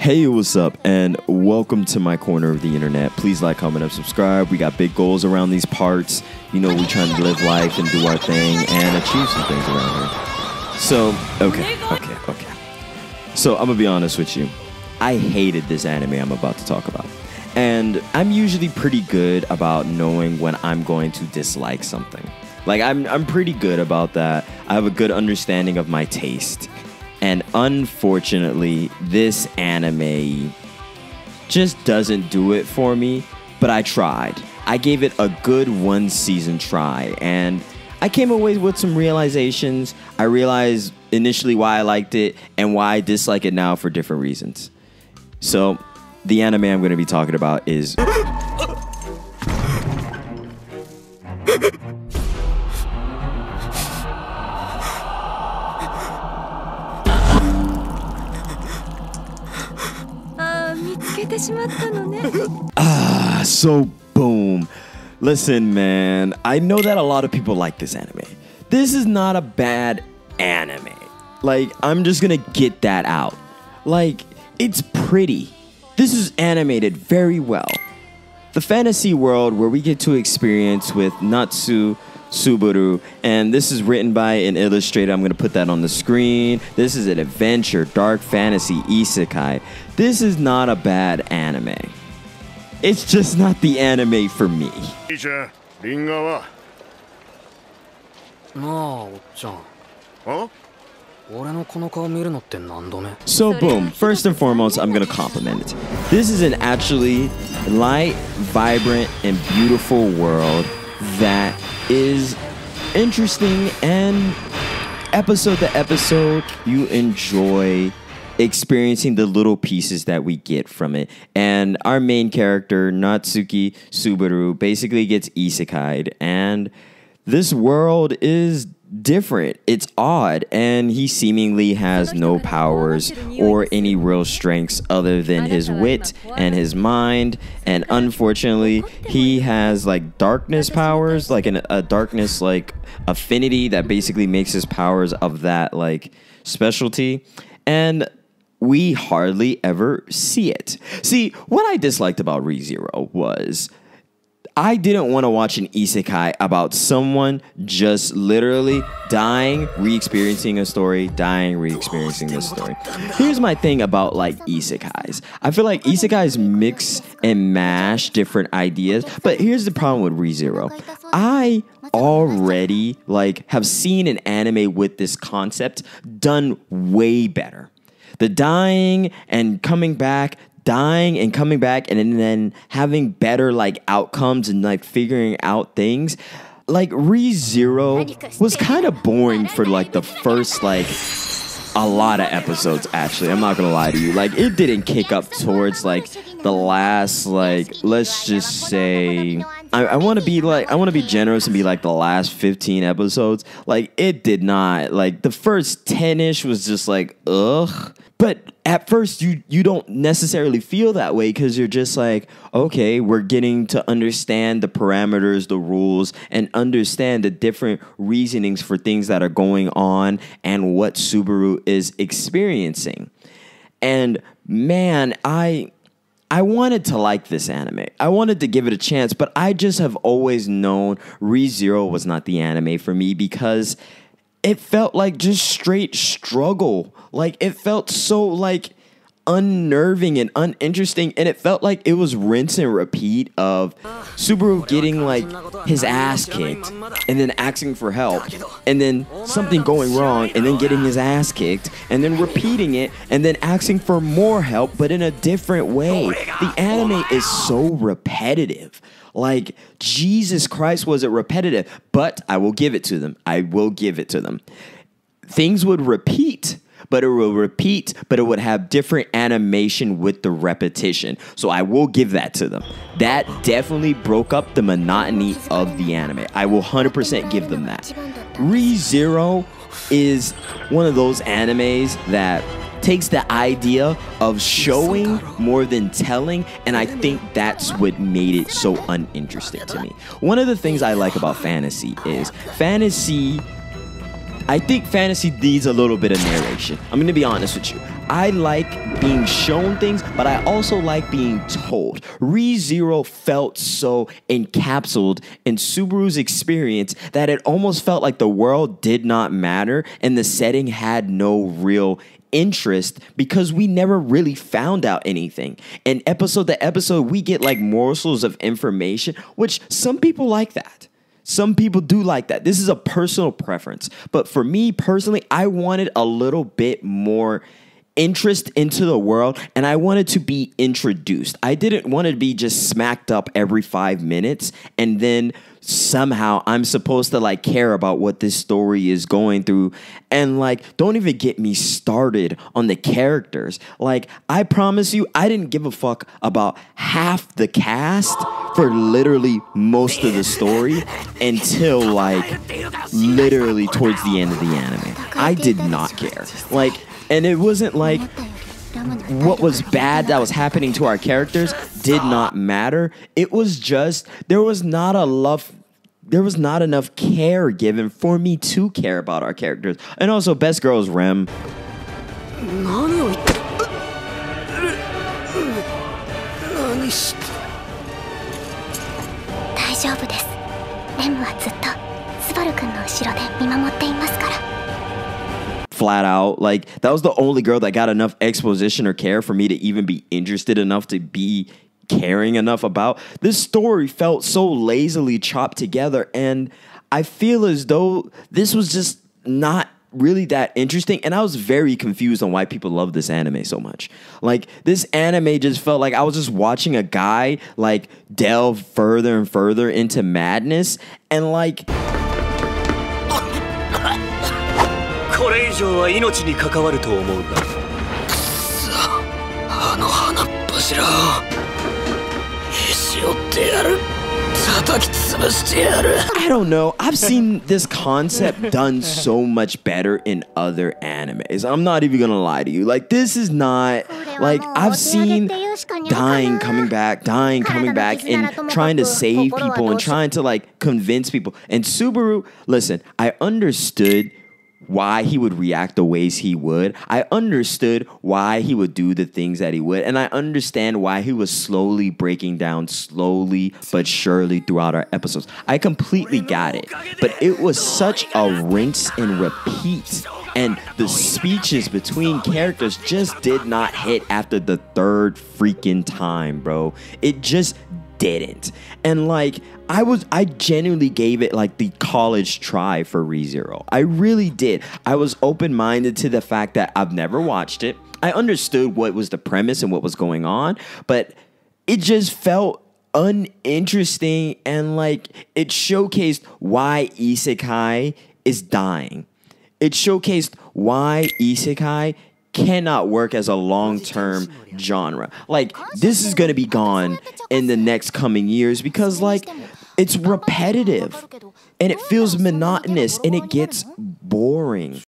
Hey, what's up, and welcome to my corner of the internet. Please like, comment, and subscribe. We got big goals around these parts. You know, we're trying to live life and do our thing and achieve some things around here. So, okay. So, I'm gonna be honest with you. I hated this anime I'm about to talk about. And I'm usually pretty good about knowing when I'm going to dislike something. Like, I'm pretty good about that. I have a good understanding of my taste. And unfortunately, this anime just doesn't do it for me, but I tried. I gave it a good one season try, and I came away with some realizations. I realized initially why I liked it and why I dislike it now for different reasons. So, the anime I'm going to be talking about is... So boom. Listen, man, I know that a lot of people like this anime. This is not a bad anime. Like, I'm just gonna get that out. Like, it's pretty. This is animated very well. The fantasy world where we get to experience with Natsu Subaru, and this is written by an illustrator. I'm going to put that on the screen. This is an adventure, dark fantasy, isekai. This is not a bad anime. It's just not the anime for me. So boom, first and foremost, I'm going to compliment it. This is an actually light, vibrant, and beautiful world that is interesting, and episode to episode you enjoy experiencing the little pieces that we get from it. And our main character, Natsuki Subaru, basically gets isekai'd, and this world is different. It's odd, and he seemingly has no powers or any real strengths other than his wit and his mind. And unfortunately, he has like darkness powers, like a darkness like affinity that basically makes his powers of that like specialty. And we hardly ever see it. See, what I disliked about ReZero was I didn't want to watch an isekai about someone just literally dying, re-experiencing a story, dying, re-experiencing this story. Here's my thing about like isekais. I feel like isekais mix and mash different ideas, but here's the problem with ReZero. I already like have seen an anime with this concept done way better. The dying and coming back, dying and coming back, and then having better like outcomes and like figuring out things. Like ReZero was kind of boring for like the first like a lot of episodes. Actually, I'm not gonna lie to you, like it didn't kick up towards like the last, like, let's just say I want to be generous and be like the last 15 episodes. Like it did not. Like the first 10-ish was just like ugh. But at first, you don't necessarily feel that way because you're just like, okay, we're getting to understand the parameters, the rules, and understand the different reasonings for things that are going on and what Subaru is experiencing. And man, I wanted to like this anime. I wanted to give it a chance, but I just have always known ReZero was not the anime for me because it felt like just straight struggle. Like it felt so like unnerving and uninteresting, and it felt like it was rinse and repeat of Subaru getting like his ass kicked and then asking for help, and then something going wrong and then getting his ass kicked and then repeating it and then asking for more help but in a different way. The anime is so repetitive. Like, Jesus Christ, was it repetitive? But I will give it to them. I will give it to them. Things would repeat, but it would have different animation with the repetition. So I will give that to them. That definitely broke up the monotony of the anime. I will 100% give them that. ReZero is one of those animes that takes the idea of showing more than telling, and I think that's what made it so uninteresting to me. One of the things I like about fantasy is I think fantasy needs a little bit of narration. I'm going to be honest with you. I like being shown things, but I also like being told. ReZero felt so encapsulated in Subaru's experience that it almost felt like the world did not matter and the setting had no real interest because we never really found out anything. And episode to episode, we get like morsels of information, which some people like that. Some people do like that. This is a personal preference. But for me personally, I wanted a little bit more interest into the world, and I wanted to be introduced. I didn't want to be just smacked up every 5 minutes and then somehow I'm supposed to like care about what this story is going through. And like, don't even get me started on the characters. Like, I promise you, I didn't give a fuck about half the cast for literally most of the story until like literally towards the end of the anime. I did not care. Like, and it wasn't like what was bad that was happening to our characters did not matter. It was just there was not enough care given for me to care about our characters. And also, best girl is Rem. 大丈夫です。レムはずっとスバル君の後ろで見守っていますから。 Flat out, like that was the only girl that got enough exposition or care for me to even be interested enough to be caring enough about. This story felt so lazily chopped together, and I feel as though this was just not really that interesting, and I was very confused on why people love this anime so much. Like, this anime just felt like I was just watching a guy like delve further and further into madness, and like これ以上は命に関わると思うが。くそ、あの鼻っ柱をへし折ってやる。叩き潰してやる。 I don't know. I've seen this concept done so much better in other animes. I'm not even gonna lie to you. Like, this is not like I've seen dying coming back, and trying to save people and trying to like convince people. And Subaru, listen, I understood why he would react the ways he would. I understood why he would do the things that he would. And I understand why he was slowly breaking down, slowly but surely throughout our episodes. I completely got it. But it was such a rinse and repeat. And the speeches between characters just did not hit after the third freaking time, bro. It just didn't. And like, I genuinely gave it like the college try for ReZero. I really did. I was open-minded to the fact that I've never watched it. I understood what was the premise and what was going on, but it just felt uninteresting, and like it showcased why isekai is dying. It showcased why isekai cannot work as a long-term genre. Like, this is going to be gone in the next coming years because like it's repetitive and it feels monotonous and it gets boring.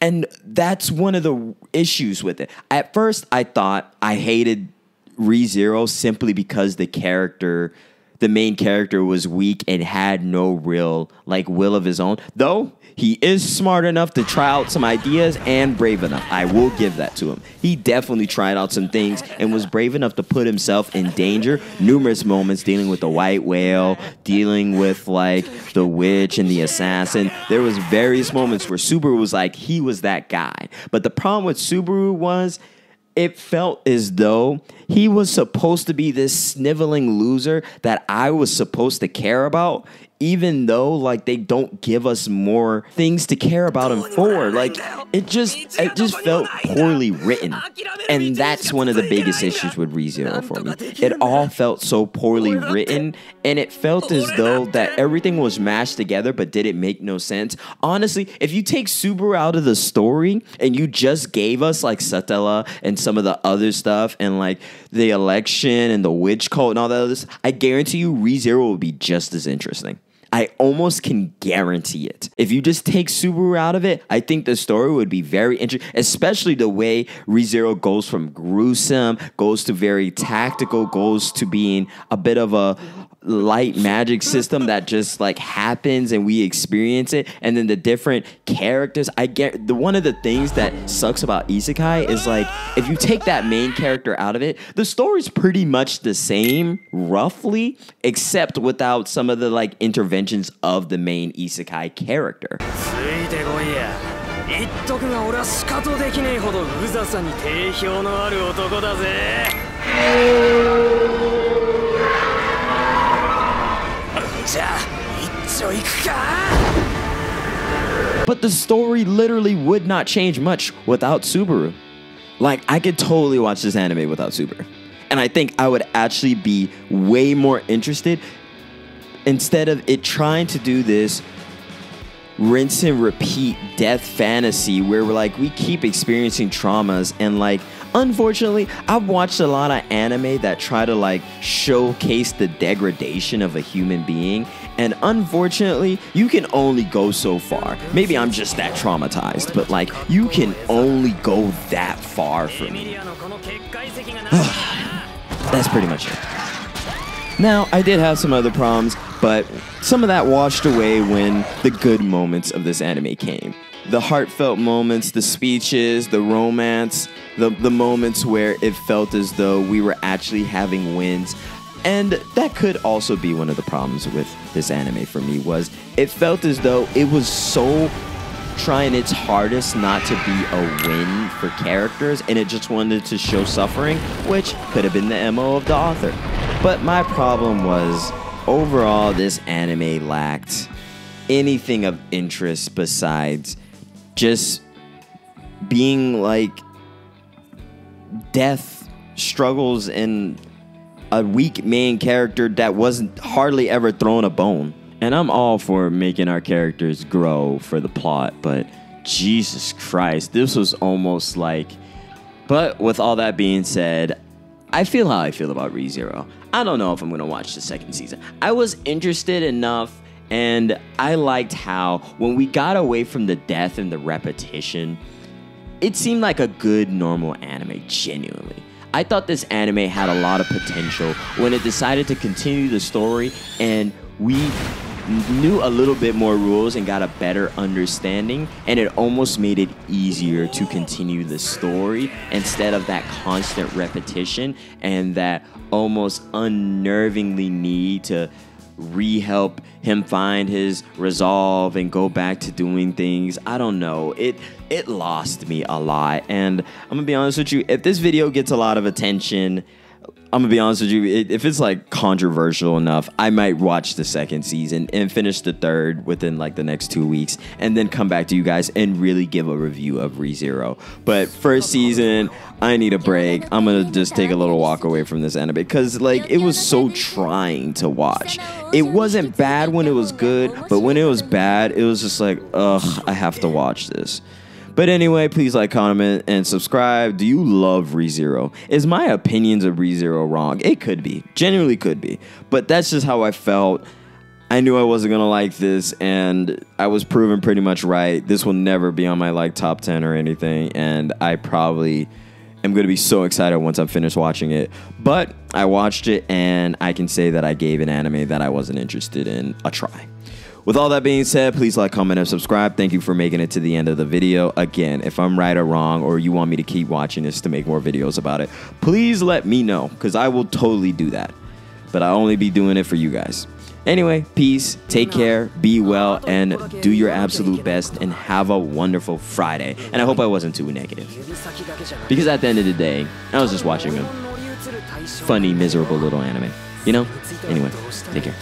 And that's one of the issues with it. At first, I thought I hated ReZero simply because the main character was weak and had no real like will of his own. Though he is smart enough to try out some ideas and brave enough. I will give that to him. He definitely tried out some things and was brave enough to put himself in danger. Numerous moments dealing with the white whale, dealing with like the witch and the assassin. There was various moments where Subaru was like, he was that guy. But the problem with Subaru was it felt as though he was supposed to be this sniveling loser that I was supposed to care about, even though like they don't give us more things to care about him for. Like, it just felt poorly written. And that's one of the biggest issues with ReZero for me. It all felt so poorly written, and it felt as though that everything was mashed together but didn't make no sense. Honestly, if you take Subaru out of the story and you just gave us like Satella and some of the other stuff and like the election and the witch cult and all that other stuff, I guarantee you ReZero would be just as interesting. I almost can guarantee it. If you just take Subaru out of it, I think the story would be very interesting, especially the way ReZero goes from gruesome, goes to very tactical, goes to being a bit of a light magic system that just like happens and we experience it, and then the different characters. I get one of the things that sucks about isekai is like if you take that main character out of it, the story's pretty much the same roughly, except without some of the like interventions of the main isekai character. 言っとくが俺はスカとできねえほどうざさに定評のある男だぜ。じゃあ一丁行くか。 But the story literally would not change much without Subaru. Like, I could totally watch this anime without Subaru. And I think I would actually be way more interested instead of it trying to do this rinse and repeat death fantasy where we keep experiencing traumas. And like, unfortunately, I've watched a lot of anime that try to like showcase the degradation of a human being, and unfortunately you can only go so far. Maybe I'm just that traumatized, but like you can only go that far for me. That's pretty much it. Now, I did have some other problems, but some of that washed away when the good moments of this anime came. The heartfelt moments, the speeches, the romance, the moments where it felt as though we were actually having wins. And that could also be one of the problems with this anime for me, was it felt as though it was so trying its hardest not to be a win for characters, and it just wanted to show suffering, which could have been the MO of the author. But my problem was, overall, this anime lacked anything of interest besides just being like death struggles and a weak main character that wasn't hardly ever thrown a bone. And I'm all for making our characters grow for the plot, but Jesus Christ, this was almost like... But with all that being said, I feel how I feel about ReZero. I don't know if I'm going to watch the second season. I was interested enough, and I liked how when we got away from the death and the repetition, it seemed like a good, normal anime, genuinely. I thought this anime had a lot of potential when it decided to continue the story, and we knew a little bit more rules and got a better understanding, and it almost made it easier to continue the story instead of that constant repetition and that almost unnervingly need to help him find his resolve and go back to doing things. I don't know. It lost me a lot, and I'm gonna be honest with you, if this video gets a lot of attention, I'm gonna be honest with you, if it's like controversial enough, I might watch the second season and finish the third within like the next 2 weeks, and then come back to you guys and really give a review of ReZero. But first season, I need a break. I'm gonna just take a little walk away from this anime because like it was so trying to watch. It wasn't bad when it was good, but when it was bad, it was just like, ugh, I have to watch this. But anyway, please like, comment, and subscribe. Do you love ReZero? Is my opinions of ReZero wrong? It could be. Genuinely could be. But that's just how I felt. I knew I wasn't going to like this, and I was proven pretty much right. This will never be on my like top 10 or anything, and I probably am going to be so excited once I'm finished watching it. But I watched it, and I can say that I gave an anime that I wasn't interested in a try. With all that being said, please like, comment, and subscribe. Thank you for making it to the end of the video. Again, if I'm right or wrong, or you want me to keep watching this to make more videos about it, please let me know, because I will totally do that. But I'll only be doing it for you guys. Anyway, peace, take care, be well, and do your absolute best, and have a wonderful Friday. And I hope I wasn't too negative, because at the end of the day, I was just watching a funny, miserable little anime. You know? Anyway, take care.